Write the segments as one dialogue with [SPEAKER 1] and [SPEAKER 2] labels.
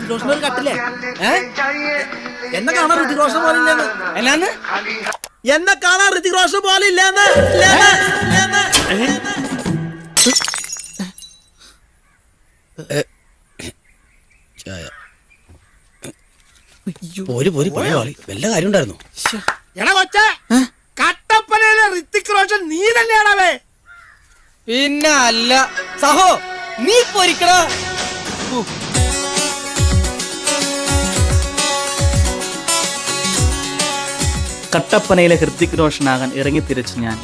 [SPEAKER 1] ഋതിക് റോഷൻ ഒരു കട്ടില്ലേ? എന്നെ കാണാൻ ഋതിക് റോഷൻ പോലെ ഇല്ലെന്ന്. എന്നാന്ന് എന്നെ കാണാൻ ഋതിക് റോഷൻ പോലെ ഇല്ലെന്ന്.
[SPEAKER 2] വല്ല കാര്യം ഉണ്ടായിരുന്നു?
[SPEAKER 1] എടാ കൊച്ചേ, കട്ടപ്പനയിലെ ഋതിക് റോഷൻ നീ തന്നെയാണവേ?
[SPEAKER 2] പിന്നെ അല്ല സഹോ, നീ പൊരിക്കടാ.
[SPEAKER 3] കട്ടപ്പനയിലെ ഹൃതിക് റോഷനാകാൻ ഇറങ്ങിത്തിരിച്ച് ഞാൻ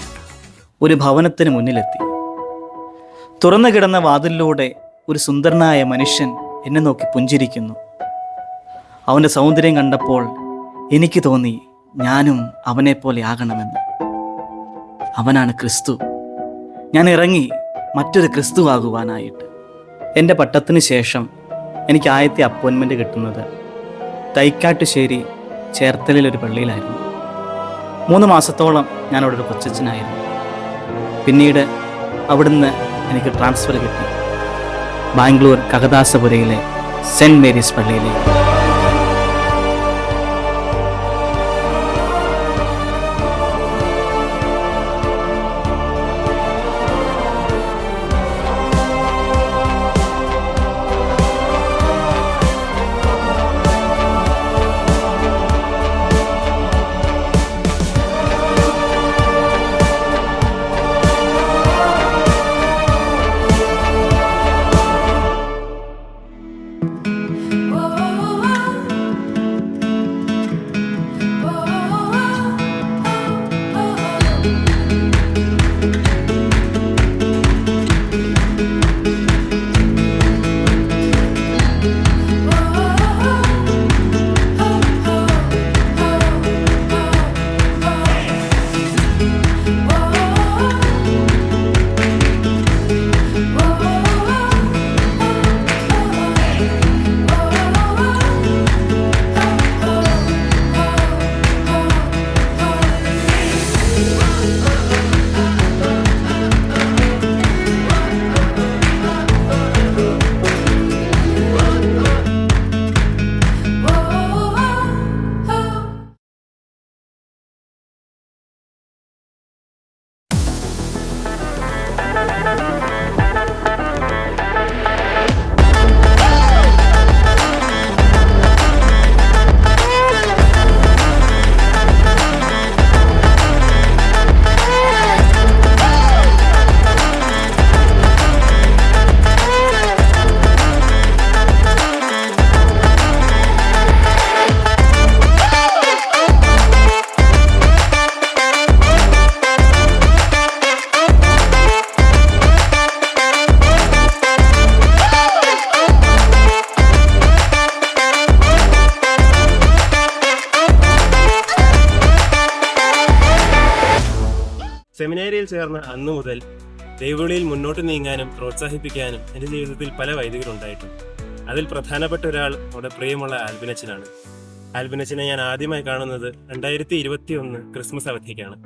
[SPEAKER 3] ഒരു ഭവനത്തിന് മുന്നിലെത്തി. തുറന്നു കിടന്ന വാതിലിലൂടെ ഒരു സുന്ദരനായ മനുഷ്യൻ എന്നെ നോക്കി പുഞ്ചിരിക്കുന്നു. അവൻ്റെ സൗന്ദര്യം കണ്ടപ്പോൾ എനിക്ക് തോന്നി ഞാനും അവനെപ്പോലെ ആകണമെന്ന്. അവനാണ് ക്രിസ്തു. ഞാൻ ഇറങ്ങി മറ്റൊരു ക്രിസ്തു ആകുവാനായിട്ട്. എൻ്റെ പട്ടത്തിന് ശേഷം എനിക്ക് ആദ്യത്തെ അപ്പോയിൻമെൻറ്റ് കിട്ടുന്നത് തൈക്കാട്ടുശ്ശേരി ചേർത്തലയിലൊരു പള്ളിയിലായിരുന്നു. 3 മാസത്തോളം ഞാൻ അവിടെ ഒരു കൊച്ചച്ഛനായിരുന്നു. പിന്നീട് അവിടുന്ന് എനിക്ക് ട്രാൻസ്ഫർ കിട്ടി ബാംഗ്ലൂർ കകദാസപുരയിലെ സെൻറ്റ് മേരീസ് പള്ളിയിലേക്ക്.
[SPEAKER 4] സെമിനാരിയിൽ ചേർന്ന അന്നു മുതൽ ദൈവവിളിയിൽ മുന്നോട്ട് നീങ്ങാനും പ്രോത്സാഹിപ്പിക്കാനും എൻ്റെ ജീവിതത്തിൽ പല വൈദികരുണ്ടായിട്ടുണ്ട്. അതിൽ പ്രധാനപ്പെട്ട ഒരാൾ നമ്മുടെ പ്രിയമുള്ള ആൽബിനച്ചനാണ്. ആൽബിനച്ചനെ ഞാൻ ആദ്യമായി കാണുന്നത് 2021 ക്രിസ്മസ് അവധിക്കാണ്.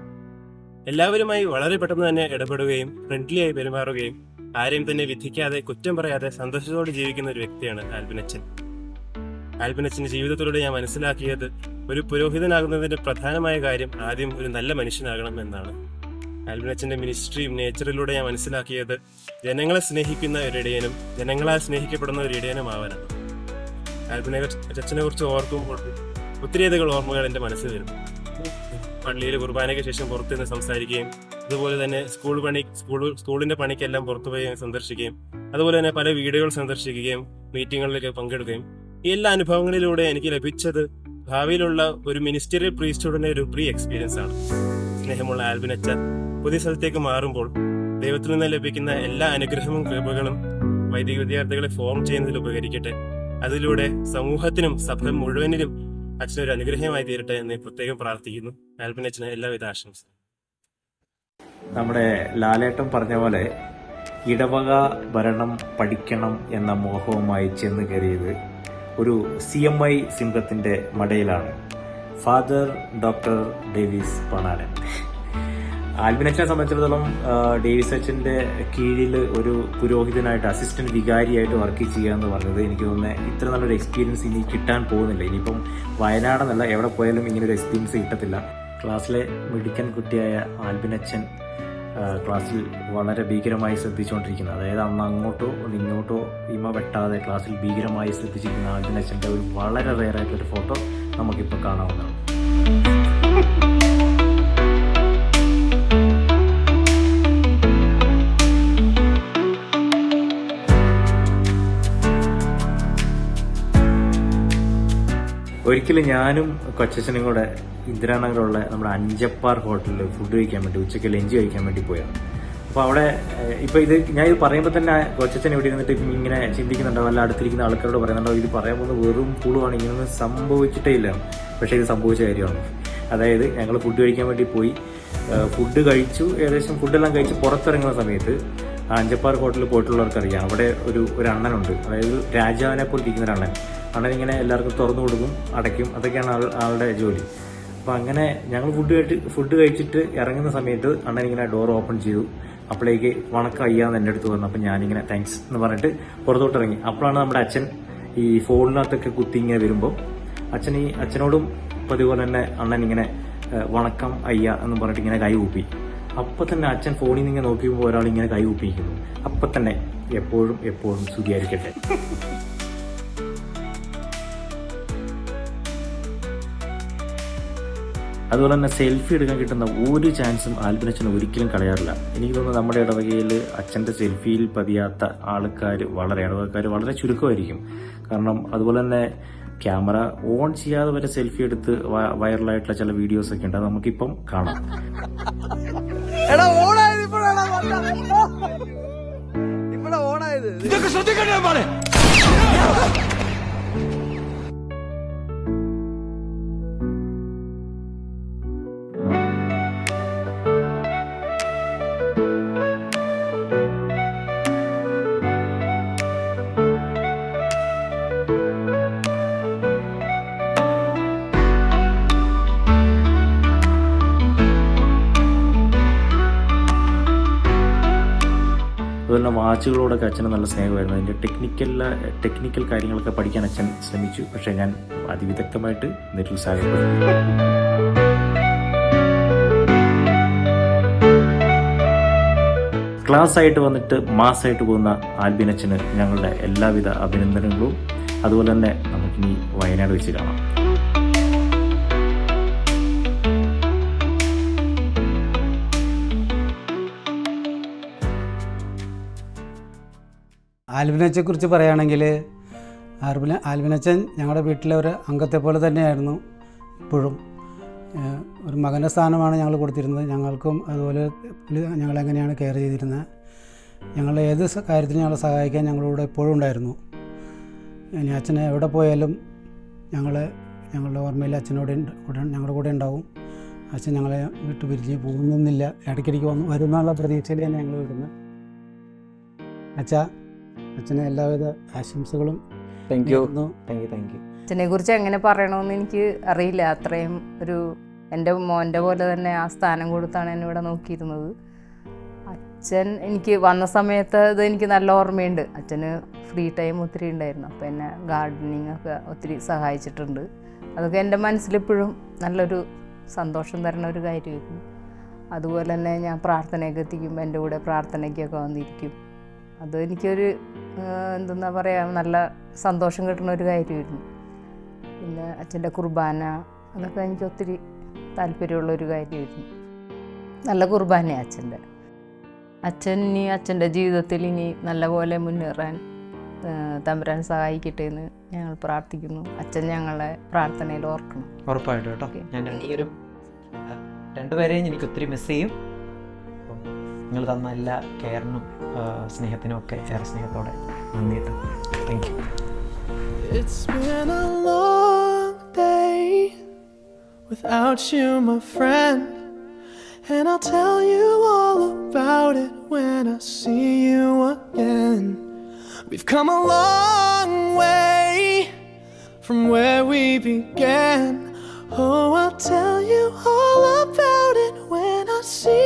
[SPEAKER 4] എല്ലാവരുമായി വളരെ പെട്ടെന്ന് തന്നെ ഇടപെടുകയും ഫ്രണ്ട്ലിയായി പെരുമാറുകയും ആരെയും തന്നെ വിധിക്കാതെ കുറ്റം പറയാതെ സന്തോഷത്തോടെ ജീവിക്കുന്ന ഒരു വ്യക്തിയാണ് ആൽബിനച്ചൻ. ആൽബിനച്ചൻ്റെ ജീവിതത്തിലൂടെ ഞാൻ മനസ്സിലാക്കിയത് ഒരു പുരോഹിതനാകുന്നതിന്റെ പ്രധാനമായ കാര്യം ആദ്യം ഒരു നല്ല മനുഷ്യനാകണം എന്നാണ്. ആൽബിനച്ചന്റെ മിനിസ്ട്രിയും നേച്ചറിലൂടെ ഞാൻ മനസ്സിലാക്കിയത് ജനങ്ങളെ സ്നേഹിക്കുന്ന ഒരിടയനും ജനങ്ങളാൽ സ്നേഹിക്കപ്പെടുന്ന ഒരിടയനും ആവാനാണ്. ആൽബിനച്ചനെ കുറിച്ച് ഓർക്കുമ്പോൾ ഒത്തിരിയധികം ഓർമ്മകൾ എൻ്റെ മനസ്സിൽ വരും. പള്ളിയിൽ കുർബാനയ്ക്ക് ശേഷം പുറത്തുനിന്ന് സംസാരിക്കുകയും അതുപോലെ തന്നെ സ്കൂളിന്റെ പണിക്കെല്ലാം പുറത്തുപോയി സന്ദർശിക്കുകയും അതുപോലെ തന്നെ പല വീടുകൾ സന്ദർശിക്കുകയും മീറ്റിങ്ങുകളിലേക്ക് പങ്കെടുക്കുകയും ഈ എല്ലാ അനുഭവങ്ങളിലൂടെ എനിക്ക് ലഭിച്ചത് ഭാവിയിലുള്ള ഒരു മിനിസ്റ്റീരിയൽ പ്രീസ്റ്റ്ഹുഡിന്റെ ഒരു പ്രീ എക്സ്പീരിയൻസ് ആണ്. സ്നേഹമുള്ള ആൽബിനച്ച പുതിയ സ്ഥലത്തേക്ക് മാറുമ്പോൾ ദൈവത്തിൽ നിന്ന് ലഭിക്കുന്ന എല്ലാ അനുഗ്രഹവും കൃപകളും വൈദിക വിദ്യാർത്ഥികളെ ഫോം ചെയ്യുന്നതിൽ ഉപകരിക്കട്ടെ. അതിലൂടെ സമൂഹത്തിനും സഭ മുഴുവനിലും അച്ഛനൊരു അനുഗ്രഹമായി തീരട്ടെ എന്ന് പ്രത്യേകം പ്രാർത്ഥിക്കുന്നു. ആൽബിനച്ചന് എല്ലാവിധ ആശംസ.
[SPEAKER 5] നമ്മുടെ ലാലേട്ടൻ പറഞ്ഞ പോലെ ഇടവക ഭരണം പഠിക്കണം എന്ന മോഹവുമായി ചെന്ന് കയറിയത് ഒരു CMI സിംഹത്തിൻ്റെ മടയിലാണ്. Father doctor Davis Panaran. ആൽബിനച്ചനെ സംബന്ധിച്ചിടത്തോളം ഡേവിസ് അച്ഛൻ്റെ കീഴിൽ ഒരു പുരോഹിതനായിട്ട് അസിസ്റ്റന്റ് വികാരിയായിട്ട് വർക്ക് ചെയ്യുക എന്ന് പറഞ്ഞത് എനിക്ക് തോന്നുന്നത് ഇത്ര നല്ലൊരു എക്സ്പീരിയൻസ് ഇനി കിട്ടാൻ പോകുന്നില്ല. ഇനിയിപ്പം വയനാടെന്നല്ല എവിടെ പോയാലും ഇങ്ങനൊരു എക്സ്പീരിയൻസ് കിട്ടത്തില്ല. ക്ലാസ്സിലെ മിടുക്കൻ കുട്ടിയായ ആൽബിനച്ചൻ ക്ലാസ്സിൽ വളരെ ഭീകരമായി ശ്രദ്ധിച്ചുകൊണ്ടിരിക്കുന്നത്, അതായത് അന്ന് അങ്ങോട്ടോ ഇങ്ങോട്ടോ ഇമ വെട്ടാതെ ക്ലാസ്സിൽ ഭീകരമായി ശ്രദ്ധിച്ചിരിക്കുന്ന ആൽബിനച്ചൻ്റെ ഒരു വളരെ റെയറായിട്ടൊരു ഫോട്ടോ നമുക്കിപ്പോൾ കാണാവുന്നതാണ്. ഒരിക്കലും ഞാനും കൊച്ചച്ഛനും കൂടെ ഇന്ദിരാനഗറുള്ള നമ്മുടെ അഞ്ചപ്പാർ ഹോട്ടലിൽ ഫുഡ് കഴിക്കാൻ വേണ്ടി ഉച്ചയ്ക്ക് ലഞ്ച് കഴിക്കാൻ വേണ്ടി പോയാണ്. അപ്പോൾ അവിടെ ഇപ്പോൾ ഞാൻ ഇത് പറയുമ്പോൾ തന്നെ കൊച്ചച്ഛൻ ഇവിടെ ഇരുന്നിട്ട് ഇങ്ങനെ ചിന്തിക്കുന്നുണ്ടാവും, അല്ല അടുത്തിരിക്കുന്ന ആൾക്കാരോട് പറയുന്നുണ്ടാവും ഇത് പറയാൻ പോകുന്നത് വെറും പുളുവാണ്, ഇങ്ങനെയൊന്നും സംഭവിച്ചിട്ടേ ഇല്ല. പക്ഷേ ഇത് സംഭവിച്ച കാര്യമാണ്. അതായത് ഞങ്ങൾ ഫുഡ് കഴിക്കാൻ വേണ്ടി പോയി, ഫുഡ് കഴിച്ചു, ഏകദേശം ഫുഡെല്ലാം കഴിച്ച് പുറത്തിറങ്ങുന്ന സമയത്ത് അഞ്ചപ്പാർ ഹോട്ടലിൽ പോയിട്ടുള്ളവർക്കറിയാം അവിടെ ഒരു അണ്ണനുണ്ട്, അതായത് രാജാവിനെ പോലെ ഇരിക്കുന്ന ഒരു അണ്ണൻ ഇങ്ങനെ എല്ലാവർക്കും തുറന്നു കൊടുക്കും, അടയ്ക്കും, അതൊക്കെയാണ് ആളുടെ ജോലി. അപ്പം അങ്ങനെ ഞങ്ങൾ ഫുഡ് കഴിച്ചിട്ട് ഇറങ്ങുന്ന സമയത്ത് അണ്ണൻ ഇങ്ങനെ ഡോർ ഓപ്പൺ ചെയ്തു. അപ്പോഴേക്ക് വണക്കം അയ്യാന്ന് എൻ്റെ അടുത്ത് വന്നു. അപ്പം ഞാനിങ്ങനെ താങ്ക്സ് എന്ന് പറഞ്ഞിട്ട് പുറത്തോട്ട് ഇറങ്ങി. അപ്പോഴാണ് നമ്മുടെ അച്ഛൻ ഈ ഫോണിനകത്തൊക്കെ കുത്തി ഇങ്ങനെ വരുമ്പോൾ അച്ഛനോടും പതിപോലെ തന്നെ അണ്ണൻ ഇങ്ങനെ വണക്കം അയ്യ എന്ന് പറഞ്ഞിട്ട് ഇങ്ങനെ കൈ കൂപ്പി. അപ്പം തന്നെ അച്ഛൻ ഫോണിൽ നിന്ന് ഇങ്ങനെ നോക്കിയപ്പോൾ ഒരാൾ ഇങ്ങനെ കൈ കൂപ്പിയിരിക്കുന്നു. അപ്പം തന്നെ എപ്പോഴും സ്തുതിയായിരിക്കട്ടെ. അതുപോലെ തന്നെ സെൽഫി എടുക്കാൻ കിട്ടുന്ന ഒരു ചാൻസും ആൽബിനച്ചൻ ഒരിക്കലും കളയാറില്ല. എനിക്ക് തോന്നുന്നു നമ്മുടെ ഇടവകയിൽ അച്ഛൻ്റെ സെൽഫിയിൽ പതിയാത്ത ഇടവകക്കാർ വളരെ ചുരുക്കമായിരിക്കും. കാരണം അതുപോലെ തന്നെ ക്യാമറ ഓൺ ചെയ്യാതെ വരെ സെൽഫി എടുത്ത് വൈറലായിട്ടുള്ള ചില വീഡിയോസ് ഒക്കെ ഉണ്ട്. അത് നമുക്കിപ്പം കാണാം. അതുപോലെ വാച്ചുകളോടൊക്കെ അച്ഛന് നല്ല സ്നേഹമായിരുന്നു. അതിൻ്റെ ടെക്നിക്കൽ കാര്യങ്ങളൊക്കെ പഠിക്കാൻ അച്ഛൻ ശ്രമിച്ചു. പക്ഷേ ഞാൻ അതിവിദഗ്ധമായിട്ട് നിരുത്സാഹപ്പെട്ടു. ക്ലാസ് ആയിട്ട് വന്നിട്ട് മാസമായിട്ട് പോകുന്ന ആൽബിനച്ചന് ഞങ്ങളുടെ എല്ലാവിധ അഭിനന്ദനങ്ങളും. അതുപോലെ തന്നെ നമുക്കിനി വയനാട് വെച്ച് കാണാം.
[SPEAKER 6] ആൽബിനച്ചനെക്കുറിച്ച് പറയുകയാണെങ്കിൽ ആൽബിനച്ചൻ ഞങ്ങളുടെ വീട്ടിലെ ഒരു അംഗത്തെ പോലെ തന്നെയായിരുന്നു. ഇപ്പോഴും ഒരു മകൻ്റെ സ്ഥാനമാണ് ഞങ്ങൾ കൊടുത്തിരുന്നത്. ഞങ്ങൾക്കും അതുപോലെ ഞങ്ങളെങ്ങനെയാണ് കെയർ ചെയ്തിരുന്നത്. ഞങ്ങളുടെ ഏത് കാര്യത്തിനും ഞങ്ങളെ സഹായിക്കാൻ ഞങ്ങളോട് എപ്പോഴും ഉണ്ടായിരുന്നു. ഇനി അച്ഛനെ എവിടെ പോയാലും ഞങ്ങളുടെ ഓർമ്മയിൽ ഞങ്ങളുടെ കൂടെ ഉണ്ടാവും. അച്ഛൻ ഞങ്ങളെ വിട്ടു പിരിഞ്ഞ് പോകുന്നില്ല, ഇടയ്ക്കിടയ്ക്ക് വരുന്നുള്ള പ്രതീക്ഷയിലാണ് ഞങ്ങൾ വിടുന്നത്. അച്ഛനെ എല്ലാവിധ ആശംസകളും.
[SPEAKER 3] Thank you.
[SPEAKER 7] അച്ഛനെ കുറിച്ച് എങ്ങനെ പറയണമെന്ന് എനിക്ക് അറിയില്ല. അത്രയും എൻ്റെ മോൻ്റെ പോലെ തന്നെ ആ സ്ഥാനം കൊടുത്താണ് എന്നെ ഇവിടെ നോക്കിയിരുന്നത്. അച്ഛൻ എനിക്ക് വന്ന സമയത്ത് ഇത് എനിക്ക് നല്ല ഓർമ്മയുണ്ട്. അച്ഛന് ഫ്രീ ടൈം ഒത്തിരി ഉണ്ടായിരുന്നു. അപ്പോൾ എന്നെ ഗാർഡനിങ് ഒക്കെ ഒത്തിരി സഹായിച്ചിട്ടുണ്ട്. അതൊക്കെ എൻ്റെ മനസ്സിലിപ്പോഴും നല്ലൊരു സന്തോഷം തരുന്ന ഒരു കാര്യമായിരുന്നു. അതുപോലെ തന്നെ ഞാൻ പ്രാർത്ഥനയൊക്കെ എത്തിക്കുമ്പോൾ എൻ്റെ കൂടെ പ്രാർത്ഥനയ്ക്കൊക്കെ വന്നിരിക്കും. അത് എനിക്കൊരു എന്തെന്നാ പറയുക, നല്ല സന്തോഷം കിട്ടുന്ന ഒരു കാര്യമായിരുന്നു. പിന്നെ അച്ഛൻ്റെ കുർബാന, അതൊക്കെ എനിക്ക് ഒത്തിരി താല്പര്യമുള്ളൊരു കാര്യമായിരുന്നു. നല്ല കുർബാനയാണ് അച്ഛൻ്റെ ജീവിതത്തിൽ ഇനി നല്ലപോലെ മുന്നേറാൻ തമ്പുരാൻ സഹായിക്കട്ടെ എന്ന് ഞങ്ങൾ പ്രാർത്ഥിക്കുന്നു. അച്ഛൻ ഞങ്ങളെ പ്രാർത്ഥനയിൽ ഓർക്കണം.
[SPEAKER 8] ഉറപ്പായിട്ടും കേട്ടോ. ഞാൻ രണ്ടുപേരെയും എനിക്ക് ഒത്തിരി മിസ് ചെയ്യും. നിങ്ങൾ തന്ന എല്ലാ കെയറിനും സ്നേഹത്തിനും ഒക്കെ ഏറെ സ്നേഹത്തോടെ നന്ദി കേട്ടോ. Thank you.
[SPEAKER 9] It's been a long day without you, my friend, and I'll tell you all about it when I see you again. We've come a long way from where we began. Oh, I'll tell you all about it when I see